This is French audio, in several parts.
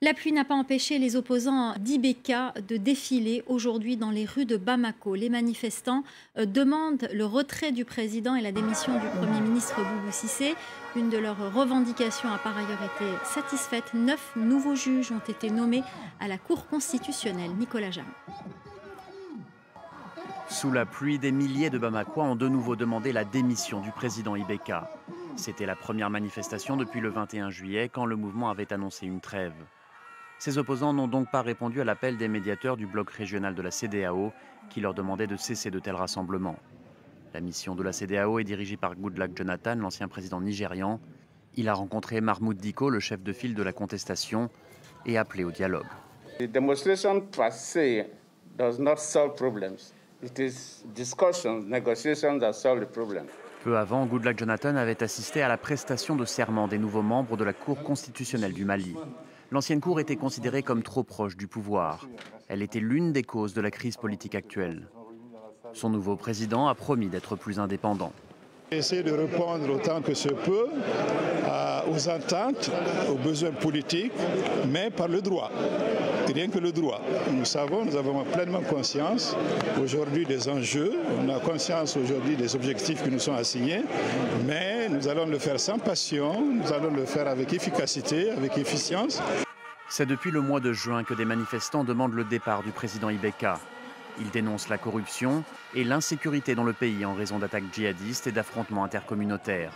La pluie n'a pas empêché les opposants d'IBK de défiler aujourd'hui dans les rues de Bamako. Les manifestants demandent le retrait du président et la démission du Premier ministre Boubou Cissé. Une de leurs revendications a par ailleurs été satisfaite. 9 nouveaux juges ont été nommés à la Cour constitutionnelle. Nicolas Jamin. Sous la pluie, des milliers de Bamakois ont de nouveau demandé la démission du président IBK. C'était la première manifestation depuis le 21 juillet, quand le mouvement avait annoncé une trêve. Ces opposants n'ont donc pas répondu à l'appel des médiateurs du bloc régional de la CEDEAO qui leur demandait de cesser de tels rassemblements. La mission de la CEDEAO est dirigée par Goodluck Jonathan, l'ancien président nigérian. Il a rencontré Mahmoud Dicko, le chef de file de la contestation, et appelé au dialogue. The demonstration per se does not solve problems. It is discussions, negotiations that solve the problem. Peu avant, Goodluck Jonathan avait assisté à la prestation de serment des nouveaux membres de la Cour constitutionnelle du Mali. L'ancienne Cour était considérée comme trop proche du pouvoir. Elle était l'une des causes de la crise politique actuelle. Son nouveau président a promis d'être plus indépendant. Essayer de répondre autant que se peut aux attentes, aux besoins politiques, mais par le droit. Rien que le droit. Nous avons pleinement conscience aujourd'hui des enjeux, on a conscience aujourd'hui des objectifs qui nous sont assignés, mais nous allons le faire sans passion, nous allons le faire avec efficacité, avec efficience. C'est depuis le mois de juin que des manifestants demandent le départ du président IBK. Ils dénoncent la corruption et l'insécurité dans le pays en raison d'attaques djihadistes et d'affrontements intercommunautaires.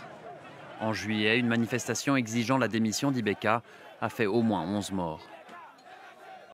En juillet, une manifestation exigeant la démission d'IBK a fait au moins 11 morts.